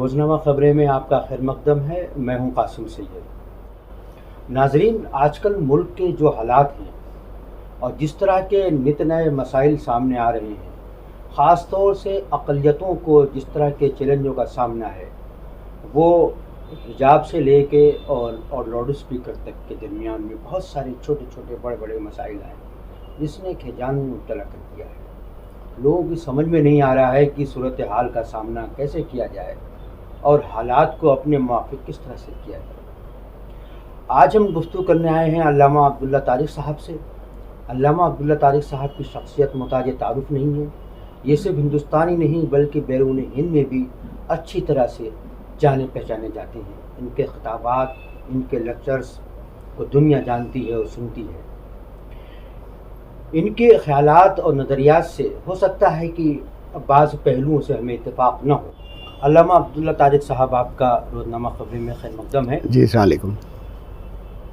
روزنامہ خبریں میں آپ کا خیر مقدم ہے. میں ہوں قاسم سید. ناظرین، آج کل ملک کے جو حالات ہیں اور جس طرح کے نت نئے مسائل سامنے آ رہے ہیں، خاص طور سے اقلیتوں کو جس طرح کے چیلنجوں کا سامنا ہے، وہ حجاب سے لے کے اور لاؤڈ اسپیکر تک کے درمیان میں بہت سارے چھوٹے چھوٹے بڑے بڑے مسائل ہیں جس نے کھیجان میں مبتلا کر دیا ہے. لوگوں کی سمجھ میں نہیں آ رہا ہے کہ صورتحال کا سامنا کیسے کیا جائے اور حالات کو اپنے موافق کس طرح سے کیا جائے. آج ہم گفتگو کرنے آئے ہیں علامہ عبداللہ طارق صاحب سے. علامہ عبداللہ طارق صاحب کی شخصیت محتاج تعارف نہیں ہے. یہ صرف ہندوستانی نہیں بلکہ بیرون ہند میں بھی اچھی طرح سے جانے پہچانے جاتے ہیں. ان کے خطابات، ان کے لیکچرز کو دنیا جانتی ہے اور سنتی ہے. ان کے خیالات اور نظریات سے ہو سکتا ہے کہ بعض پہلوؤں سے ہمیں اتفاق نہ ہو. علامہ عبداللہ طارق صاحب، آپ کا روزنامہ خبریں میں خیر مقدم ہے. جی، السلام علیکم.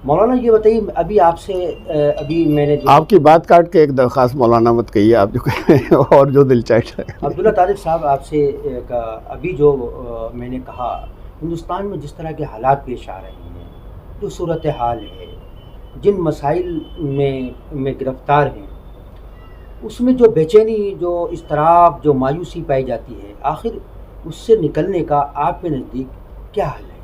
مولانا یہ بتائیے، ابھی آپ سے میں نے آپ کی بات کاٹ کے ایک درخواست مولانا مت کہیے آپ جو کہیں اور جو دل چاہتا ہے. عبداللہ طارق صاحب، آپ سے ابھی جو میں نے کہا، ہندوستان میں جس طرح کے حالات پیش آ رہے ہیں، جو صورتحال ہے، جن مسائل میں گرفتار ہیں، اس میں جو بے چینی، جو اضطراب، جو مایوسی پائی جاتی ہے، آخر اس سے نکلنے کا آپ کے نزدیک کیا حل ہے؟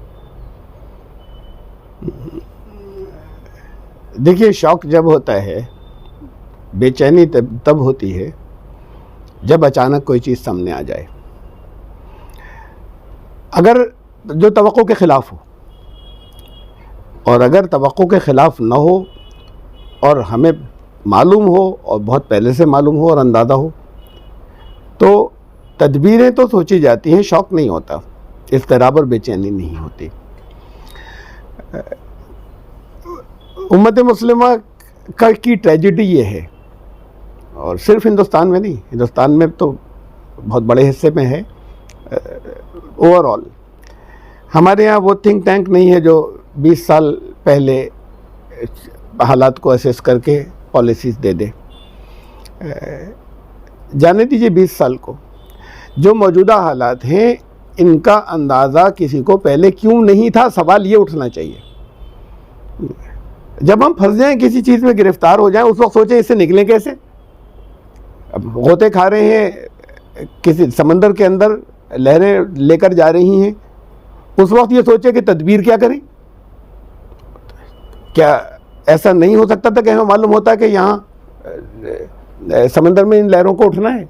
دیکھیے، شوق جب ہوتا ہے، بے چینی تب ہوتی ہے جب اچانک کوئی چیز سامنے آ جائے، اگر جو توقع کے خلاف ہو. اور اگر توقع کے خلاف نہ ہو اور ہمیں معلوم ہو اور بہت پہلے سے معلوم ہو اور اندازہ ہو تو تدبیریں تو سوچی جاتی ہیں، شوق نہیں ہوتا، اضطراب اور بے چینی نہیں ہوتی. امت مسلمہ کی ٹریجڈی یہ ہے، اور صرف ہندوستان میں نہیں، ہندوستان میں تو بہت بڑے حصے میں ہے. اوور آل ہمارے یہاں وہ تھنک ٹینک نہیں ہے جو 20 سال پہلے حالات کو اسیس کر کے پالیسیز دے دے. جانے دیجیے 20 سال کو. جو موجودہ حالات ہیں ان کا اندازہ کسی کو پہلے کیوں نہیں تھا، سوال یہ اٹھنا چاہیے. جب ہم پھنس جائیں کسی چیز میں، گرفتار ہو جائیں، اس وقت سوچیں اس سے نکلیں کیسے. اب غوطے کھا رہے ہیں کسی سمندر کے اندر، لہریں لے کر جا رہی ہیں، اس وقت یہ سوچیں کہ تدبیر کیا کریں. کیا ایسا نہیں ہو سکتا تھا کہ ہمیں معلوم ہوتا کہ یہاں سمندر میں ان لہروں کو اٹھنا ہے،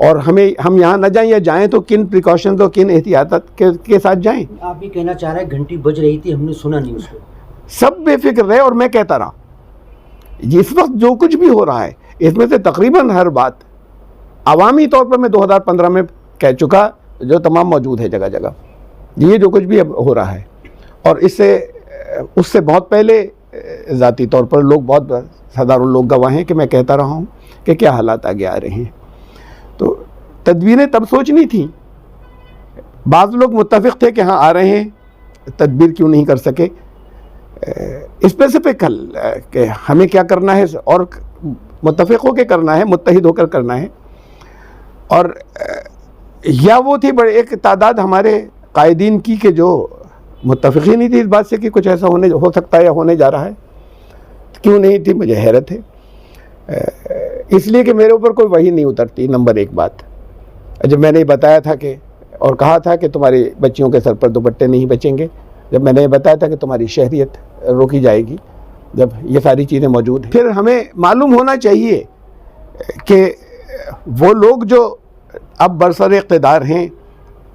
اور ہم یہاں نہ جائیں، یا جائیں تو کن پریکاشنز اور کن احتیاطات کے ساتھ جائیں. آپ یہ کہنا چاہ رہے ہیں گھنٹی بج رہی تھی، ہم نے سنا نہیں اس کو. سب بے فکر رہے، اور میں کہتا رہا اس وقت جو کچھ بھی ہو رہا ہے اس میں سے تقریباً ہر بات عوامی طور پر میں 2015 میں کہہ چکا، جو تمام موجود ہے جگہ جگہ. یہ جو کچھ بھی اب ہو رہا ہے، اور اس سے بہت پہلے ذاتی طور پر لوگ، بہت ہزاروں لوگ گواہ ہیں کہ میں کہتا رہا ہوں کہ کیا حالات آگے آ رہے ہیں. تو تدبیریں تب سوچنی تھیں. بعض لوگ متفق تھے کہ ہاں آ رہے ہیں، تدبیر کیوں نہیں کر سکے. اسپیسیفک حل کہ ہمیں کیا کرنا ہے، اور متفق ہو کے کرنا ہے، متحد ہو کر کرنا ہے. اور یا وہ تھی بڑے ایک تعداد ہمارے قائدین کی کہ جو متفق ہی نہیں تھی اس بات سے کہ کچھ ایسا ہو سکتا ہے یا ہونے جا رہا ہے. کیوں نہیں تھی، مجھے حیرت ہے. اس لیے کہ میرے اوپر کوئی وحی نہیں اترتی، نمبر ایک بات. جب میں نے بتایا تھا کہ اور کہا تھا کہ تمہاری بچیوں کے سر پر دوپٹے نہیں بچیں گے، جب میں نے بتایا تھا کہ تمہاری شہریت روکی جائے گی، جب یہ ساری چیزیں موجود ہیں، پھر ہمیں معلوم ہونا چاہیے کہ وہ لوگ جو اب برسر اقتدار ہیں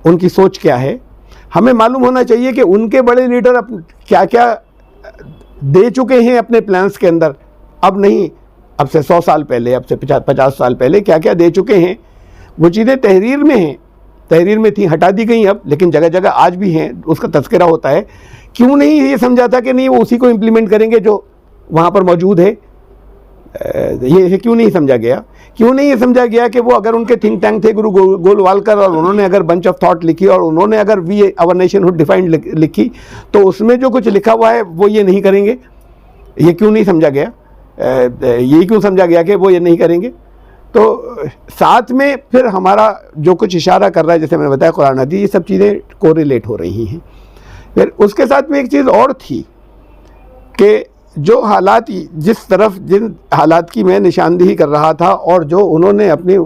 ان کی سوچ کیا ہے. ہمیں معلوم ہونا چاہیے کہ ان کے بڑے لیڈر کیا کیا دے چکے ہیں اپنے پلانز کے اندر. اب نہیں، اب سے 100 سال پہلے، اب سے 50 سال پہلے کیا کیا دے چکے ہیں. وہ چیزیں تحریر میں ہیں، تحریر میں تھیں، ہٹا دی گئیں اب، لیکن جگہ جگہ آج بھی ہیں، اس کا تذکرہ ہوتا ہے. کیوں نہیں یہ سمجھا تھا کہ نہیں وہ اسی کو امپلیمنٹ کریں گے جو وہاں پر موجود ہے. یہ کیوں نہیں سمجھا گیا؟ کیوں نہیں یہ سمجھا گیا کہ وہ اگر ان کے تھنک ٹینک تھے گرو گولوالکر، اور انہوں نے اگر بنچ آف تھاٹ لکھی، اور انہوں نے اگر وی آور نیشن ہوڈ ڈیفائنڈ لکھی، تو اس میں جو کچھ لکھا ہوا ہے وہ یہ نہیں کریں گے. یہ کیوں نہیں سمجھا گیا؟ یہ کیوں سمجھا گیا کہ وہ یہ نہیں کریں گے؟ تو ساتھ میں پھر ہمارا جو کچھ اشارہ کر رہا ہے، جیسے میں نے بتایا قرآن حدیث، یہ سب چیزیں کوریلیٹ ہو رہی ہیں۔ پھر اس کے ساتھ میں ایک چیز اور تھی کہ جو حالات، جن حالات کی میں نشاندہی کر رہا تھا اور جو انہوں نے اپنی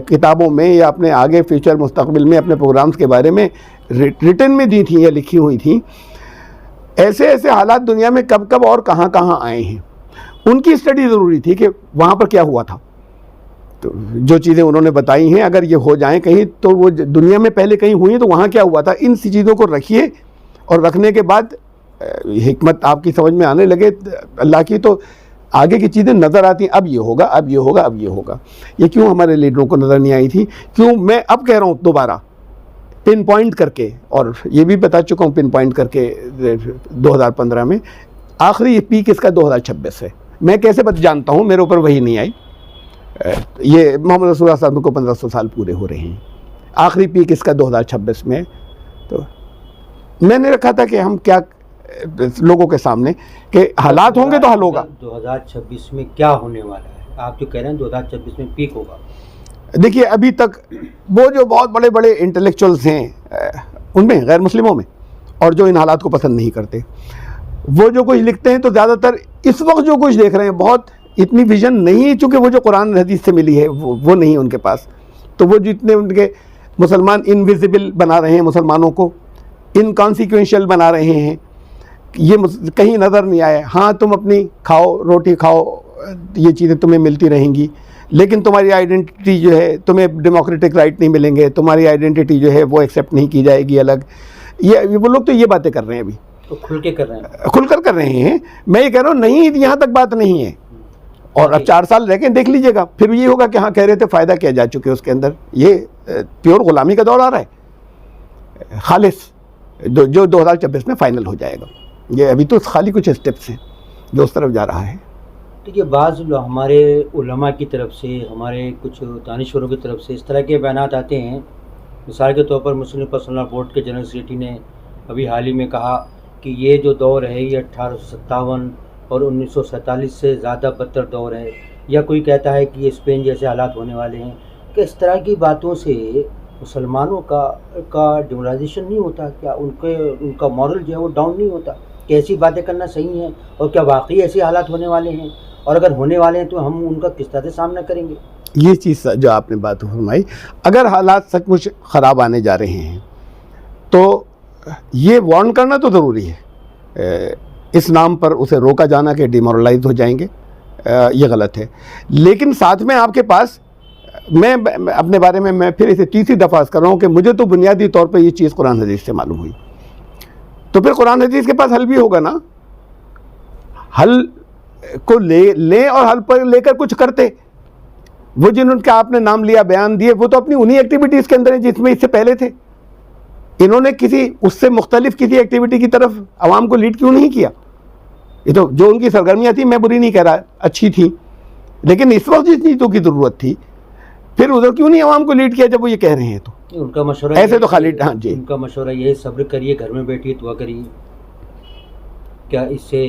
کتابوں میں یا اپنے آگے فیوچر مستقبل میں اپنے پروگرامز کے بارے میں ریٹن میں دی تھیں یا لکھی ہوئی تھیں، ایسے ایسے حالات دنیا میں کب کب اور کہاں کہاں آئے ہیں، ان کی اسٹڈی ضروری تھی کہ وہاں پر کیا ہوا تھا۔ تو جو چیزیں انہوں نے بتائی ہیں اگر یہ ہو جائیں کہیں تو وہ دنیا میں پہلے کہیں ہوئی ہیں تو وہاں کیا ہوا تھا، ان سی چیزوں کو رکھیے، اور رکھنے کے بعد حکمت آپ کی سمجھ میں آنے لگے اللہ کی، تو آگے کی چیزیں نظر آتی ہیں، اب یہ ہوگا، اب یہ ہوگا، اب یہ ہوگا۔ یہ کیوں ہمارے لیڈروں کو نظر نہیں آئی تھی؟ کیوں میں اب کہہ رہا ہوں دوبارہ پن پوائنٹ کر کے، اور یہ بھی بتا چکا ہوں پن پوائنٹ کر کے 2015 میں، آخری یہ پیک اس کا 2026 ہے۔ میں کیسے جانتا ہوں؟ میرے اوپر وہی نہیں آئی، یہ محمد رسول اللہ صلی اللہ علیہ وسلم کو 1500 سال پورے ہو رہے ہیں، آخری پیک اس کا 2026 میں۔ تو میں نے رکھا تھا کہ ہم کیا لوگوں کے سامنے کہ حالات ہوں گے تو حل ہوگا۔ 2026 میں کیا ہونے والا ہے؟ آپ جو کہہ رہے ہیں 2026 میں پیک ہوگا، دیکھیے ابھی تک وہ جو بہت بڑے بڑے انٹلیکچوئلز ہیں ان میں، غیر مسلموں میں، اور جو ان حالات کو پسند نہیں کرتے، وہ جو کچھ لکھتے ہیں تو زیادہ تر اس وقت جو کچھ دیکھ رہے ہیں بہت اتنی ویژن نہیں، چونکہ وہ جو قرآن حدیث سے ملی ہے وہ نہیں ان کے پاس، تو وہ جتنے ان کے مسلمان انویزیبل بنا رہے ہیں، مسلمانوں کو انکانسیکوینشل بنا رہے ہیں، یہ کہیں نظر نہیں آیا۔ ہاں تم اپنی کھاؤ، روٹی کھاؤ، یہ چیزیں تمہیں ملتی رہیں گی، لیکن تمہاری آئیڈینٹی جو ہے، تمہیں ڈیموکریٹک رائٹ نہیں ملیں گے، تمہاری آئیڈینٹی جو ہے وہ ایکسیپٹ نہیں کی جائے گی الگ۔ یہ وہ لوگ تو یہ باتیں کر رہے ہیں، ابھی تو کھل کے کر رہے ہیں، کھل کر کر رہے ہیں۔ میں یہ کہہ رہا ہوں نہیں، یہاں تک بات نہیں ہے، اور اب 4 سال رہ کے دیکھ لیجئے گا، پھر یہ ہوگا کہ ہاں کہہ رہے تھے، فائدہ کیا جا چکے اس کے اندر۔ یہ پیور غلامی کا دور آ رہا ہے خالص، جو 2026 میں فائنل ہو جائے گا۔ یہ ابھی تو خالی کچھ اسٹیپس ہیں جو اس طرف جا رہا ہے۔ دیکھیے بعض ہمارے علماء کی طرف سے، ہمارے کچھ دانشوروں کی طرف سے اس طرح کے بیانات آتے ہیں، مثال کے طور پر مسلم پرسنل بورڈ کے جنرل سیکریٹری نے ابھی حال ہی میں کہا کہ یہ جو دور ہے یہ 1857 اور 1947 سے زیادہ بدتر دور ہے، یا کوئی کہتا ہے کہ یہ اسپین جیسے حالات ہونے والے ہیں، کہ اس طرح کی باتوں سے مسلمانوں کا ڈیمورائزیشن نہیں ہوتا؟ کیا ان کا مورل جو ہے وہ ڈاؤن نہیں ہوتا؟ کہ ایسی باتیں کرنا صحیح ہیں؟ اور کیا واقعی ایسے حالات ہونے والے ہیں؟ اور اگر ہونے والے ہیں تو ہم ان کا کس طرح سے سامنا کریں گے؟ یہ چیز جو آپ نے بات فرمائی، اگر حالات سچ مچ خراب آنے جا رہے ہیں تو یہ وارن کرنا تو ضروری ہے، اس نام پر اسے روکا جانا کہ ڈیمورلائز ہو جائیں گے، یہ غلط ہے۔ لیکن ساتھ میں آپ کے پاس، میں اپنے بارے میں پھر اسے تیسری دفعہ کر رہا ہوں کہ مجھے تو بنیادی طور پہ یہ چیز قرآن حدیث سے معلوم ہوئی، تو پھر قرآن حدیث کے پاس حل بھی ہوگا نا، حل کو لیں اور حل پر لے کر کچھ کرتے۔ وہ جنہوں کا آپ نے نام لیا، بیان دیے، وہ تو اپنی انہی ایکٹیویٹیز کے اندر ہیں جس میں اس سے پہلے تھے۔ انہوں نے کسی اس سے مختلف کسی ایکٹیویٹی کی طرف عوام کو لیڈ کیوں نہیں کیا؟ یہ تو جو ان کی سرگرمیاں تھیں، میں بری نہیں کہہ رہا، اچھی تھی، لیکن اس وقت جس چیزوں کی ضرورت تھی پھر ادھر کیوں نہیں عوام کو لیڈ کیا جب وہ یہ کہہ رہے ہیں؟ تو ان کا مشورہ ایسے تو خالی، ہاں جی، ان کا مشورہ یہ صبر کریے، گھر میں بیٹھیے، دعا کریے۔ کیا اس سے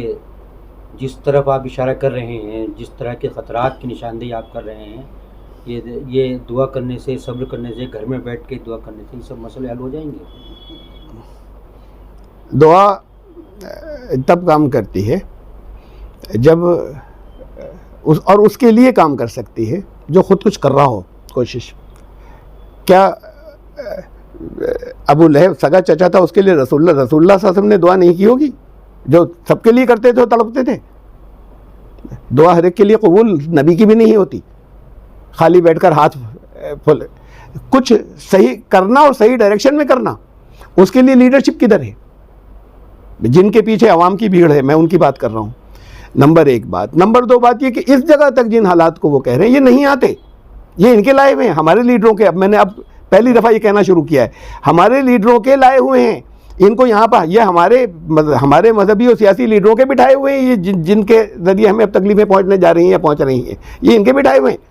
جس طرف آپ اشارہ کر رہے ہیں، جس طرح کے خطرات کی نشاندہی آپ کر رہے ہیں، یہ دعا کرنے سے، صبر کرنے سے، گھر میں بیٹھ کے دعا کرنے سے یہ سب مسئلے حل ہو جائیں گے؟ دعا تب کام کرتی ہے جب اور اس کے لیے کام کر سکتی ہے جو خود کچھ کر رہا ہو کوشش۔ کیا ابو لہب سگا چچا تھا، اس کے لیے رسول اللہ صلی اللہ علیہ وسلم نے دعا نہیں کی ہوگی؟ جو سب کے لیے کرتے تھے، تڑپتے تھے۔ دعا ہر ایک کے لیے قبول نبی کی بھی نہیں ہوتی، خالی بیٹھ کر ہاتھ پھول، کچھ صحیح کرنا اور صحیح ڈائریکشن میں کرنا، اس کے لیے لیڈرشپ کدھر ہے؟ جن کے پیچھے عوام کی بھیڑ ہے، میں ان کی بات کر رہا ہوں۔ نمبر 1 بات۔ نمبر 2 بات یہ کہ اس جگہ تک جن حالات کو وہ کہہ رہے ہیں یہ نہیں آتے، یہ ان کے لائے ہوئے ہیں، ہمارے لیڈروں کے۔ اب میں نے پہلی دفعہ یہ کہنا شروع کیا ہے، ہمارے لیڈروں کے لائے ہوئے ہیں ان کو یہاں پر، یہ ہمارے مذہبی اور سیاسی لیڈروں کے بٹھائے ہوئے ہیں، یہ جن کے ذریعے ہمیں اب تکلیفیں پہنچنے جا رہی ہیں یا پہنچ رہی ہیں، یہ ان کے بٹھائے ہوئے ہیں۔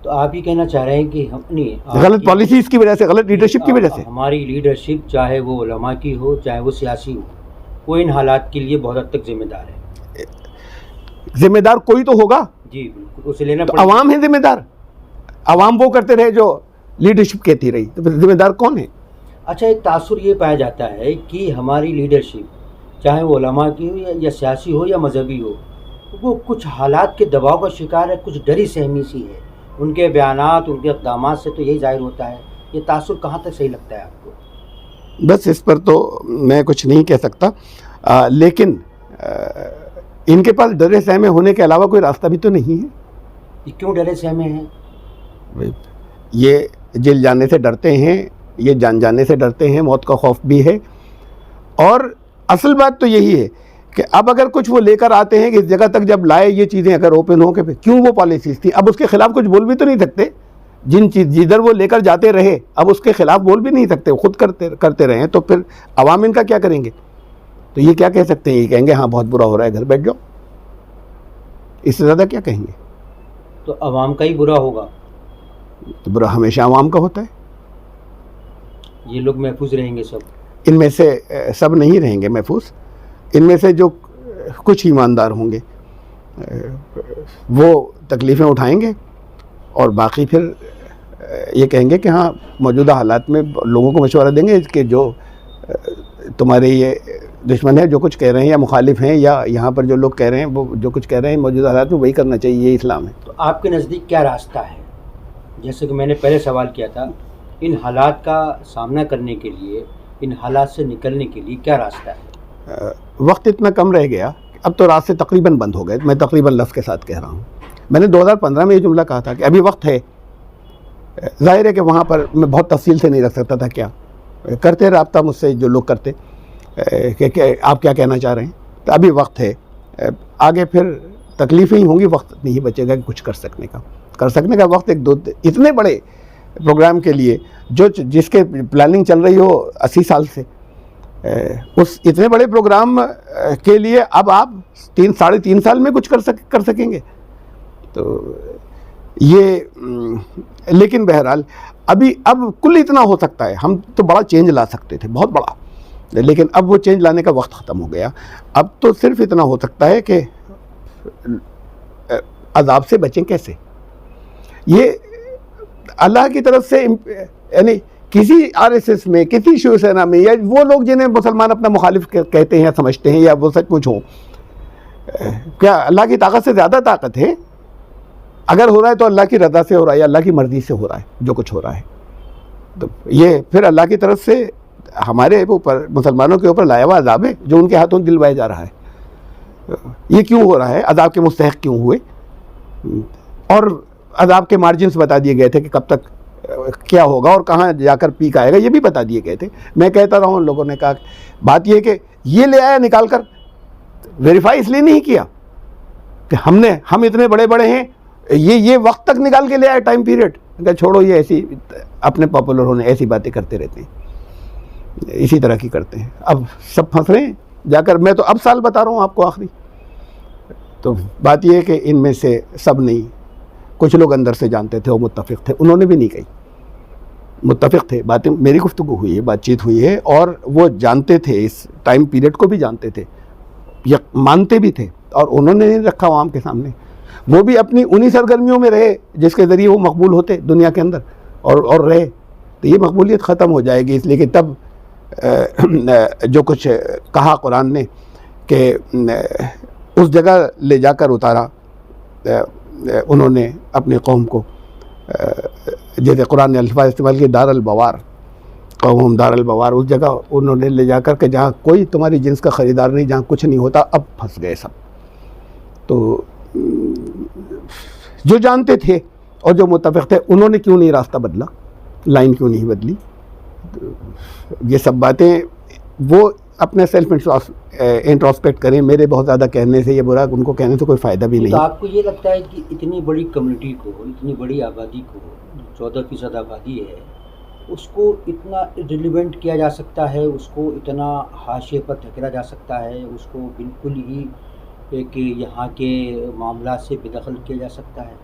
تو آپ یہ کہنا چاہ رہے ہیں کہ غلط پالیسیز کی وجہ سے، غلط لیڈرشپ کی وجہ سے ہماری لیڈرشپ، چاہے وہ علماء کی ہو چاہے وہ سیاسی ہو، وہ ان حالات کے لیے بہت حد تک ذمہ دار ہے۔ ذمہ دار کوئی تو ہوگا، جی بالکل، اسے لینا تو عوام ہے ذمہ دار. عوام وہ کرتے رہے جو لیڈرشپ کہتی رہی, تو پھر ذمہ دار کون ہے؟ اچھا، ایک تاثر یہ پایا جاتا ہے کہ ہماری لیڈرشپ چاہے وہ علماء کی ہو یا سیاسی ہو یا مذہبی ہو، وہ کچھ حالات کے دباؤ کا شکار ہے، کچھ ڈری سہمی سی ہے. ان کے بیانات، ان کے اقدامات سے تو یہی ظاہر ہوتا ہے. یہ تاثر کہاں تک صحیح لگتا ہے آپ کو؟ بس اس پر تو میں کچھ نہیں کہہ سکتا, لیکن ان کے پاس ڈرے سہمے ہونے کے علاوہ کوئی راستہ بھی تو نہیں ہے. یہ کیوں ڈرے سہمے ہیں؟ یہ جیل جانے سے ڈرتے ہیں, یہ جان جانے سے ڈرتے ہیں, موت کا خوف بھی ہے. اور اصل بات تو یہی ہے کہ اب اگر کچھ وہ لے کر آتے ہیں کہ اس جگہ تک جب لائے یہ چیزیں اگر اوپن ہوں کہ پھر کیوں وہ پالیسیز تھی, اب اس کے خلاف کچھ بول بھی تو نہیں سکتے. جدھر وہ لے کر جاتے رہے اب اس کے خلاف بول بھی نہیں سکتے, خود کرتے رہے, تو پھر عوام ان کا کیا کریں گے؟ تو یہ کیا کہہ سکتے ہیں؟ یہ کہیں گے ہاں بہت برا ہو رہا ہے, گھر بیٹھ جاؤ. اس سے زیادہ کیا کہیں گے؟ تو عوام کا ہی برا ہوگا. تو برا ہمیشہ عوام کا ہوتا ہے. یہ لوگ محفوظ رہیں گے سب؟ ان میں سے سب نہیں رہیں گے محفوظ. ان میں سے جو کچھ ایماندار ہوں گے وہ تکلیفیں اٹھائیں گے, اور باقی پھر یہ کہیں گے کہ ہاں موجودہ حالات میں لوگوں کو مشورہ دیں گے کہ جو تمہارے یہ دشمن ہے جو کچھ کہہ رہے ہیں یا مخالف ہیں یا یہاں پر جو لوگ کہہ رہے ہیں وہ جو کچھ کہہ رہے ہیں موجودہ حالات میں وہی کرنا چاہیے, یہ اسلام ہے. تو آپ کے نزدیک کیا راستہ ہے؟ جیسے کہ میں نے پہلے سوال کیا تھا, ان حالات کا سامنا کرنے کے لیے, ان حالات سے نکلنے کے لیے کیا راستہ ہے؟ وقت اتنا کم رہ گیا, اب تو راستے تقریباً بند ہو گئے. میں تقریباً لفظ کے ساتھ کہہ رہا ہوں. میں نے 2015 میں یہ جملہ کہا تھا کہ ابھی وقت ہے. ظاہر ہے کہ وہاں پر میں بہت تفصیل سے نہیں رکھ سکتا تھا, کیا کرتے رابطہ مجھ سے جو لوگ کرتے کہ آپ کیا کہنا چاہ رہے ہیں. تو ابھی وقت ہے, آگے پھر تکلیفیں ہی ہوں گی, وقت نہیں بچے گا کہ کچھ کر سکنے کا وقت ایک دو اتنے بڑے پروگرام کے لیے جس کے پلاننگ چل رہی ہو 80 سال سے, اس اتنے بڑے پروگرام کے لیے اب آپ 3.5 سال میں کچھ کر سکیں گے. تو یہ لیکن بہرحال اب کل اتنا ہو سکتا ہے. ہم تو بڑا چینج لا سکتے تھے, بہت بڑا, لیکن اب وہ چینج لانے کا وقت ختم ہو گیا. اب تو صرف اتنا ہو سکتا ہے کہ عذاب سے بچیں کیسے. یہ اللہ کی طرف سے, یعنی کسی RSS میں, کسی شیو سینا میں, یا وہ لوگ جنہیں مسلمان اپنا مخالف کہتے ہیں یا سمجھتے ہیں یا وہ سچ مچ ہوں, کیا اللہ کی طاقت سے زیادہ طاقت ہے؟ اگر ہو رہا ہے تو اللہ کی رضا سے ہو رہا ہے یا اللہ کی مرضی سے ہو رہا ہے جو کچھ ہو رہا ہے. تو یہ پھر اللہ کی طرف سے ہمارے اوپر, مسلمانوں کے اوپر لایا ہوا عذاب ہے جو ان کے ہاتھوں دلوائے جا رہا ہے. یہ کیوں ہو رہا ہے؟ عذاب کے مستحق کیوں ہوئے؟ اور عذاب کے مارجنز بتا دیے گئے تھے کہ کب تک کیا ہوگا اور کہاں جا کر پیک آئے گا, یہ بھی بتا دیے گئے تھے. میں کہتا رہا ہوں, لوگوں نے کہا بات یہ کہ یہ لے آیا نکال کر, ویریفائی اس لیے نہیں کیا کہ ہم اتنے بڑے ہیں, یہ وقت تک نکال کے لے آئے ٹائم پیریڈ. کہ چھوڑو, یہ ایسی اپنے پاپولر ہونے ایسی باتیں کرتے رہتے ہیں, اسی طرح کی کرتے ہیں. اب سب پھنس رہے ہیں جا کر. میں تو اب سال بتا رہا ہوں آپ کو آخری. تو بات یہ ہے کہ ان میں سے سب نہیں, کچھ لوگ اندر سے جانتے تھے, وہ متفق تھے, انہوں نے بھی نہیں کہی, متفق تھے, باتیں میری گفتگو ہوئی ہے, بات چیت ہوئی ہے, اور وہ جانتے تھے, اس ٹائم پیریڈ کو بھی جانتے تھے, مانتے بھی تھے, اور انہوں نے نہیں رکھا عوام کے سامنے. وہ بھی اپنی انہی سرگرمیوں میں رہے جس کے ذریعے وہ مقبول ہوتے دنیا کے اندر, اور رہے. تو یہ مقبولیت ختم ہو جائے گی, اس لیے کہ تب جو کچھ کہا قرآن نے کہ اس جگہ لے جا کر اتارا انہوں نے اپنی قوم کو, جیسے قرآن نے الفاظ استعمال کیے, دار البوار, قوم دار البوار, اس جگہ انہوں نے لے جا کر کہ جہاں کوئی تمہاری جنس کا خریدار نہیں, جہاں کچھ نہیں ہوتا. اب پھنس گئے سب. تو جو جانتے تھے اور جو متفق تھے, انہوں نے کیوں نہیں راستہ بدلا, لائن کیوں نہیں بدلی؟ یہ سب باتیں وہ اپنے سیلف انٹروسپیکٹ کریں. میرے بہت زیادہ کہنے سے یہ برا, ان کو کہنے سے کوئی فائدہ بھی نہیں. تو آپ کو یہ لگتا ہے کہ اتنی بڑی کمیونٹی کو, اتنی بڑی آبادی کو, 14% آبادی ہے, اس کو اتنا ریلیونٹ کیا جا سکتا ہے, اس کو اتنا حاشیے پر دھکیلا جا سکتا ہے, اس کو بالکل ہی کہ یہاں کے معاملات سے بے دخل کیا جا سکتا ہے؟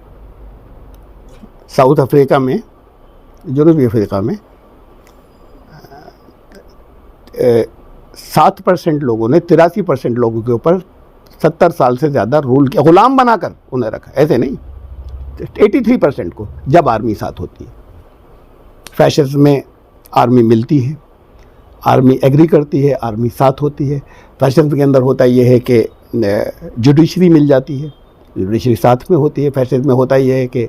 ساؤتھ افریقہ میں, جنوبی افریقہ میں 7% لوگوں نے 83% لوگوں کے اوپر 70 سال سے زیادہ رول کیا, غلام بنا کر انہیں رکھا, ایسے نہیں. 83% کو جب آرمی ساتھ ہوتی ہے. فیشزم میں آرمی ملتی ہے, آرمی ایگری کرتی ہے, آرمی ساتھ ہوتی ہے. فیشزم کے اندر ہوتا یہ ہے کہ جوڈیشری مل جاتی ہے, جوڈیشری ساتھ میں ہوتی ہے. فیشزم میں ہوتا یہ ہے کہ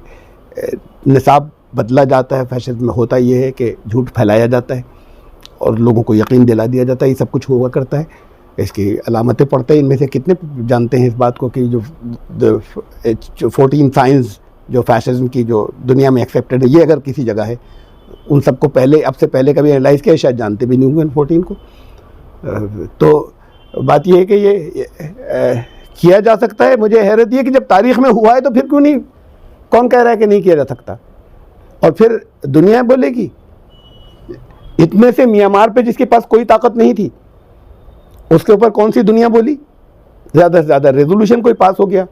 نصاب بدلا جاتا ہے. فیشزم میں ہوتا یہ ہے کہ جھوٹ پھیلایا جاتا ہے اور لوگوں کو یقین دلا دیا جاتا ہے. یہ سب کچھ ہوا کرتا ہے. اس کی علامتیں پڑھتے ہیں. ان میں سے کتنے جانتے ہیں اس بات کو کہ جو 14 سائنس جو فیشزم کی جو دنیا میں ایکسیپٹڈ ہے, یہ اگر کسی جگہ ہے, ان سب کو پہلے, اب سے پہلے کبھی انالائز کیا, شاید جانتے بھی نہیں ہوں گے ان 14 کو. تو بات یہ ہے کہ یہ کیا جا سکتا ہے. مجھے حیرت یہ کہ جب تاریخ میں ہوا ہے تو پھر کیوں نہیں, کون کہہ رہا ہے کہ نہیں کیا جا سکتا؟ اور پھر دنیا بولے گی. اتنے سے میانمار پہ جس کے پاس کوئی طاقت نہیں تھی, اس کے اوپر کون سی دنیا بولی؟ زیادہ سے زیادہ ریزولوشن کوئی پاس ہو گیا.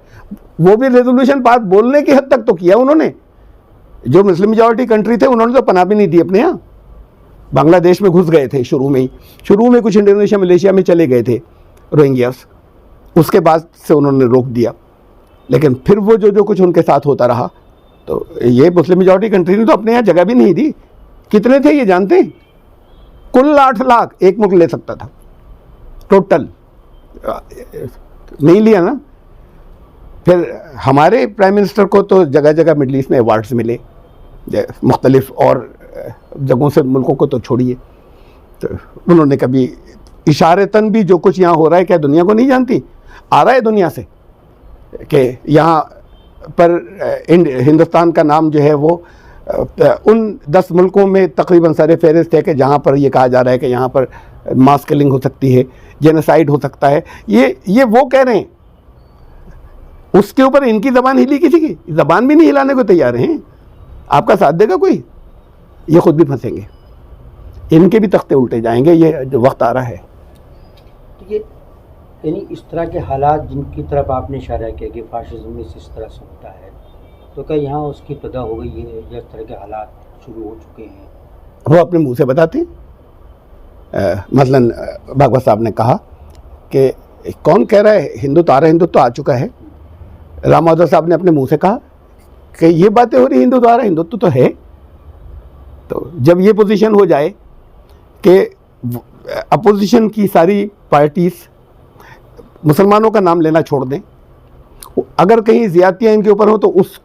وہ بھی ریزولوشن پاس بولنے کی حد تک تو کیا انہوں نے. جو مسلم میجورٹی کنٹری تھے انہوں نے تو پناہ بھی نہیں دی اپنے یہاں. بنگلہ دیش میں گھس گئے تھے شروع میں کچھ انڈونیشیا ملیشیا میں چلے گئے تھے روہنگیاس, اس کے بعد سے انہوں نے روک دیا. لیکن پھر وہ جو کچھ ان کے ساتھ ہوتا رہا, تو یہ مسلم میجورٹی کنٹری نے تو اپنے یہاں جگہ بھی نہیں دی. کتنے تھے یہ جانتے ہیں؟ کل 8 لاکھ ایک ملک لے سکتا تھا ٹوٹل, نہیں لیا نا. پھر ہمارے پرائم منسٹر کو تو جگہ جگہ مڈل ایسٹ میں ایوارڈز ملے, مختلف اور جگہوں سے ملکوں کو تو چھوڑیے. تو انہوں نے کبھی اشارتاً بھی جو کچھ یہاں ہو رہا ہے کیا دنیا کو نہیں جانتی؟ آ رہا ہے دنیا سے کہ یہاں پر ہندوستان کا نام جو ہے وہ ان 10 ملکوں میں تقریباً سر فہرست ہے کہ جہاں پر یہ کہا جا رہا ہے کہ یہاں پر ماس کلنگ ہو سکتی ہے, جینوسائیڈ ہو سکتا ہے. یہ وہ کہہ رہے ہیں. اس کے اوپر ان کی زبان ہلی, کسی کی زبان بھی نہیں ہلانے کو تیار ہیں. آپ کا ساتھ دے گا کوئی؟ یہ خود بھی پھنسیں گے, ان کے بھی تختے الٹے جائیں گے. یہ جو وقت آ رہا ہے, یہ یعنی اس طرح کے حالات جن کی طرف آپ نے اشارہ کیا کہ فاشزم میں اس طرح سے ہوتا ہے, تو کیا یہاں اس کی ابتدا ہو گئی ہے یا اس طرح کے حالات شروع ہو چکے ہیں؟ وہ اپنے منہ سے بتاتے ہیں. مثلاً بھگوت صاحب نے کہا کہ کون کہہ رہا ہے ہندو تو آ رہا ہے, ہندو تو آ چکا ہے. رام مہودر صاحب نے اپنے منہ سے کہا کہ یہ باتیں ہو رہی ہندو تو آ رہا ہے, ہندو تو ہے. تو جب یہ پوزیشن ہو جائے کہ اپوزیشن کی ساری پارٹیز مسلمانوں کا نام لینا چھوڑ دیں, اگر کہیں زیادتیاں ان کے اوپر ہوں تو اس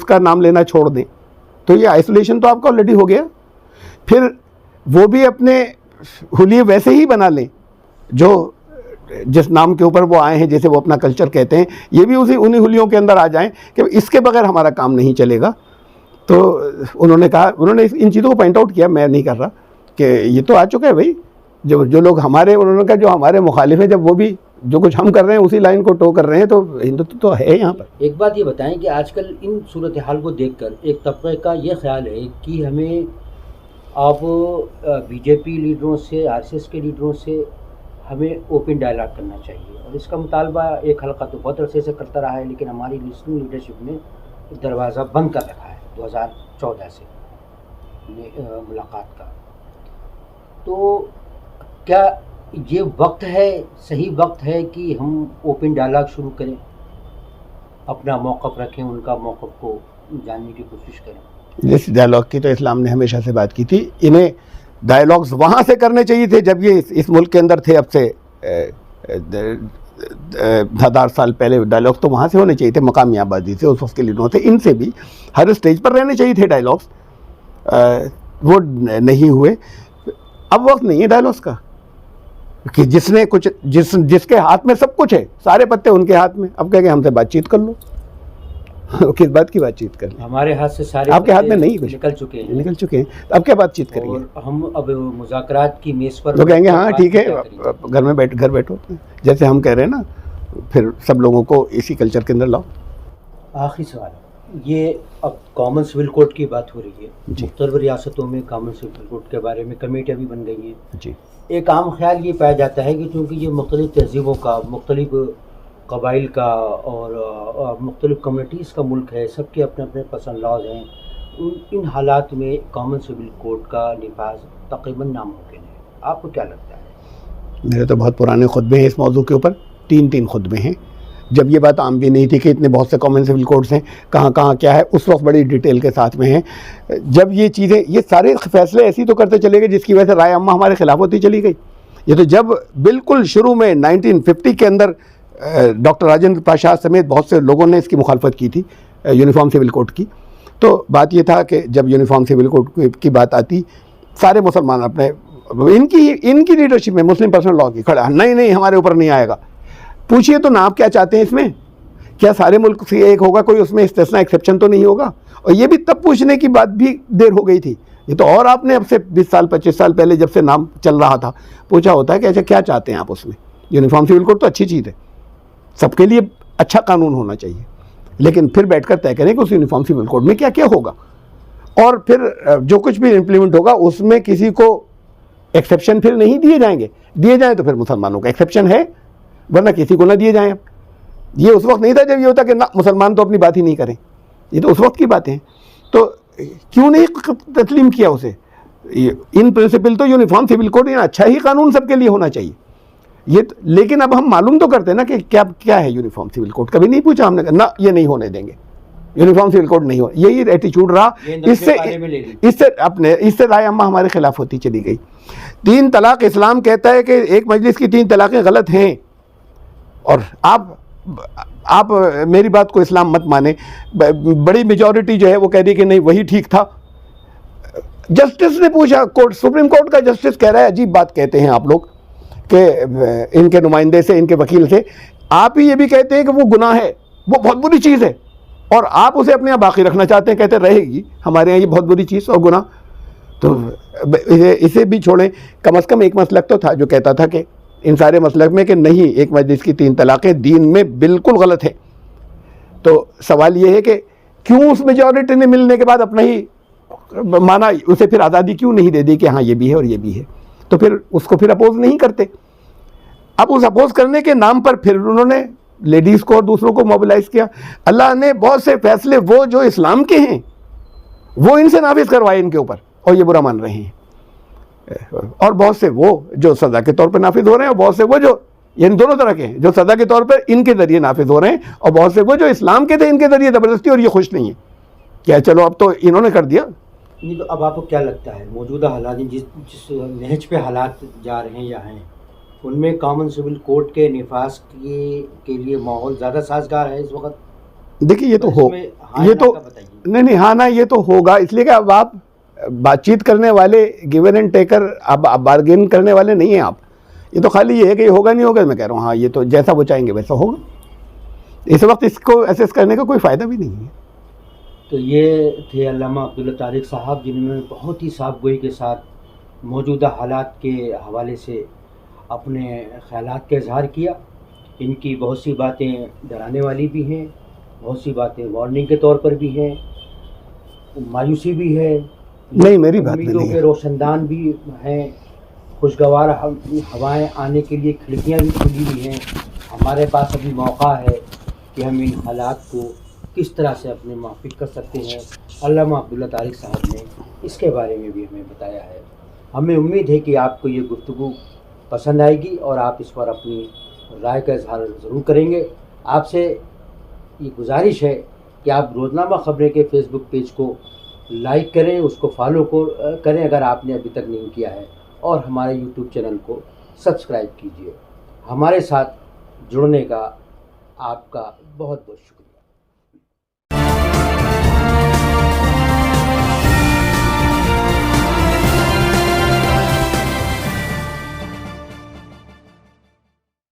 کا نام لینا چھوڑ دیں, تو یہ آئسولیشن تو آپ کا آلریڈی ہو گیا. پھر وہ بھی اپنے حلیے ویسے ہی بنا لیں جو جس نام کے اوپر وہ آئے ہیں, جیسے وہ اپنا کلچر کہتے ہیں, یہ بھی انہی حلیوں کے اندر آ جائیں کہ اس کے بغیر ہمارا کام نہیں چلے گا. تو انہوں نے کہا, انہوں نے ان چیزوں کو پوائنٹ آؤٹ کیا, میں نہیں کر رہا, کہ یہ تو آ چکا ہے بھائی. جو لوگ ہمارے, انہوں نے کہا جو ہمارے مخالف ہیں, جب وہ بھی جو کچھ ہم کر رہے ہیں اسی لائن کو ٹو کر رہے ہیں, تو ہندوتو تو ہے یہاں پر. ایک بات یہ بتائیں کہ آج کل ان صورتحال کو دیکھ کر ایک طبقے کا یہ خیال ہے کہ ہمیں اب بی جے پی لیڈروں سے, آر ایس ایس کے لیڈروں سے ہمیں اوپن ڈائلاگ کرنا چاہیے, اور اس کا مطالبہ ایک حلقہ تو بہت عرصے سے کرتا رہا ہے, لیکن ہماری لسننگ لیڈرشپ نے دروازہ بند کر رکھا ہے 2014 سے ملاقات کا. تو کیا یہ وقت ہے, صحیح وقت ہے کہ ہم اوپن ڈائلاگ شروع کریں, اپنا موقف رکھیں, ان کا موقف کو جاننے کی کوشش کریں؟ اس ڈائلاگ کی تو اسلام نے ہمیشہ سے بات کی تھی. انہیں ڈائلاگز وہاں سے کرنے چاہیے تھے جب یہ اس ملک کے اندر تھے. اب سے 1000 سال پہلے ڈائلاگز تو وہاں سے ہونے چاہیے تھے, مقامی آبادی سے, اس وقت کے لیڈروں سے. ان سے بھی ہر اسٹیج پر رہنے چاہیے تھے ڈائلاگز, وہ نہیں ہوئے. اب وقت نہیں ہے ڈائلاگز کا, کہ جس نے کچھ جس کے ہاتھ میں سب کچھ ہے, سارے پتے ان کے ہاتھ میں. اب کہہ کہ ہم سے بات چیت کر لو, کس بات کی بات چیت کریں؟ ہمارے ہاتھ سے سارے آپ کے ہاتھ میں نہیں, کچھ نکل چکے ہیں. اب کیا بات چیت کریں گے؟ ہم اب مذاکرات کی میز پر تو کہیں گے ہاں ٹھیک ہے, گھر بیٹھو, جیسے ہم کہہ رہے ہیں نا, پھر سب لوگوں کو اسی کلچر کے اندر لاؤ. آخری سوال, یہ اب کامن سول کوڈ کی بات ہو رہی ہے, مختلف ریاستوں میں کامن سول کوڈ کے بارے میں کمیٹیاں بھی بن گئی ہیں. جی, ایک عام خیال یہ پایا جاتا ہے کہ چونکہ یہ مختلف تہذیبوں کا, مختلف قبائل کا اور مختلف کمیونٹیز کا ملک ہے, سب کے اپنے اپنے پسند لاز ہیں, ان حالات میں کامن سول کوڈ کا نفاذ تقریباً ناممکن ہے. آپ کو کیا لگتا ہے؟ میرے تو بہت پرانے خطبے ہیں اس موضوع کے اوپر, تین خطبے ہیں. جب یہ بات عام بھی نہیں تھی کہ اتنے بہت سے کامن سول کوڈس ہیں, کہاں کہاں کیا ہے, اس وقت بڑی ڈیٹیل کے ساتھ میں ہیں. جب یہ چیزیں, یہ سارے فیصلے ایسی تو کرتے چلے گئے جس کی وجہ سے رائے عامہ ہمارے خلاف ہوتی چلی گئی. یہ تو جب بالکل شروع میں 1950 کے اندر ڈاکٹر راجندر پرساد سمیت بہت سے لوگوں نے اس کی مخالفت کی تھی, یونیفارم سول کوڈ کی. تو بات یہ تھا کہ جب یونیفارم سول کوڈ کی بات آتی, سارے مسلمان اپنے ان کی لیڈرشپ میں مسلم پرسنل لاء کی کھڑا, نہیں ہمارے اوپر نہیں آئے گا. پوچھئے تو نا آپ کیا چاہتے ہیں اس میں, کیا سارے ملک سے ایک ہوگا, کوئی اس میں استثناء ایکسیپشن تو نہیں ہوگا؟ اور یہ بھی تب پوچھنے کی بات بھی دیر ہو گئی تھی. یہ تو اور آپ نے اب سے 20 سال 25 سال پہلے جب سے نام چل رہا تھا پوچھا ہوتا ہے کہ اچھا کیا چاہتے ہیں آپ اس میں. یونیفارم سول کوڈ تو اچھی چیز ہے, سب کے لیے اچھا قانون ہونا چاہیے, لیکن پھر بیٹھ کر طے کریں کہ اس یونیفارم سول کوڈ میں کیا کیا ہوگا, اور پھر جو کچھ بھی امپلیمنٹ ہوگا اس میں کسی کو ایکسیپشن پھر نہیں دیے جائیں گے. دیے جائیں تو پھر مسلمانوں کا ایکسیپشن ہے, ورنہ کسی کو نہ دیے جائیں. یہ اس وقت نہیں تھا جب یہ ہوتا کہ نہ مسلمان تو اپنی بات ہی نہیں کریں. یہ تو اس وقت کی باتیں ہیں. تو کیوں نہیں تسلیم کیا اسے؟ ان پرنسپل تو یونیفارم سول کوڈ اچھا ہی قانون سب کے لیے ہونا چاہیے. لیکن اب ہم معلوم تو کرتے ہیں نا کہ کیا ہے یونیفارم سول کوڈ. کبھی نہیں پوچھا ہم نے, نہ یہ نہیں ہونے دیں گے, یونیفارم سول کوڈ نہیں ہو. یہی ایٹیچیوڈ رہا. اس سے رائے عامہ ہمارے خلاف ہوتی چلی گئی. 3 طلاق اسلام کہتا ہے کہ ایک مجلس کی 3 طلاقیں غلط ہیں, اور آپ میری بات کو اسلام مت مانیں. بڑی میجورٹی جو ہے وہ کہہ دی کہ نہیں وہی ٹھیک تھا. جسٹس نے پوچھا, سپریم کورٹ کا جسٹس کہہ رہا ہے, عجیب بات کہتے ہیں آپ لوگ کہ ان کے نمائندے سے, ان کے وکیل سے, آپ ہی یہ بھی کہتے ہیں کہ وہ گناہ ہے, وہ بہت بری چیز ہے, اور آپ اسے اپنے یہاں باقی رکھنا چاہتے ہیں, کہتے رہے گی ہمارے یہاں یہ بہت بری چیز اور گناہ. تو اسے بھی چھوڑیں. کم از کم ایک مسلک تو تھا جو کہتا تھا کہ ان سارے مسلک میں کہ نہیں, ایک مجلس کی 3 طلاقیں دین میں بالکل غلط ہے. تو سوال یہ ہے کہ کیوں اس میجورٹی نے ملنے کے بعد اپنا ہی مانا, اسے پھر آزادی کیوں نہیں دے دی کہ ہاں یہ بھی ہے اور یہ بھی ہے؟ تو پھر اس کو پھر اپوز نہیں کرتے. اب اس اپوز کرنے کے نام پر پھر انہوں نے لیڈیز کو اور دوسروں کو موبلائز کیا. اللہ نے بہت سے فیصلے وہ جو اسلام کے ہیں وہ ان سے نافذ کروائے ان کے اوپر, اور یہ برا مان رہے ہیں. اور بہت سے وہ جو سزا کے طور پر نافذ ہو رہے ہیں, اور بہت سے وہ جو, یعنی دونوں طرح کے ہیں, جو سزا کے طور پر ان کے ذریعے نافذ ہو رہے ہیں, اور بہت سے وہ جو اسلام کے تھے ان کے ذریعے زبردستی, اور یہ خوش نہیں ہے. کیا چلو اب تو انہوں نے کر دیا. نہیں, تو اب آپ کو کیا لگتا ہے موجودہ حالات جس نہج پہ حالات جا رہے ہیں یا ہیں, ان میں کامن سول کوڈ کے نفاذ کے لیے ماحول زیادہ سازگار ہے اس وقت؟ دیکھیے یہ تو ہو, یہ تو نہیں ہاں نا, یہ تو ہوگا, اس لیے کہ اب آپ بات چیت کرنے والے, گیون اینڈ ٹیکر, اب بارگین کرنے والے نہیں ہیں آپ. یہ تو خالی یہ ہے کہ یہ ہوگا نہیں ہوگا. میں کہہ رہا ہوں ہاں یہ تو جیسا وہ چاہیں گے ویسا ہوگا. اس وقت اس کو ایسیس کرنے کا کوئی فائدہ بھی نہیں ہے. تو یہ تھے علامہ عبداللہ طارق صاحب, جنہوں نے بہت ہی صاف گوئی کے ساتھ موجودہ حالات کے حوالے سے اپنے خیالات کا اظہار کیا. ان کی بہت سی باتیں ڈرانے والی بھی ہیں, بہت سی باتیں وارننگ کے طور پر بھی ہیں, مایوسی بھی ہے, نہیں میری بات امیدوں کے روشن دان بھی ہیں, خوشگوار ہوائیں آنے کے لیے کھڑکیاں بھی کھلی ہوئی ہیں. ہمارے پاس ابھی موقع ہے کہ ہم ان حالات کو کس طرح سے اپنے موافق کر سکتے ہیں. علامہ عبداللہ طارق صاحب نے اس کے بارے میں بھی ہمیں بتایا ہے. ہمیں امید ہے کہ آپ کو یہ گفتگو پسند آئے گی اور آپ اس پر اپنی رائے کا اظہار ضرور کریں گے. آپ سے یہ گزارش ہے کہ آپ روزنامہ خبریں کے فیس بک پیج کو لائک کریں, اس کو فالو کریں اگر آپ نے ابھی تک نہیں کیا ہے, اور ہمارے یوٹیوب چینل کو سبسکرائب کیجیے. ہمارے ساتھ جڑنے کا آپ کا بہت بہت شکریہ.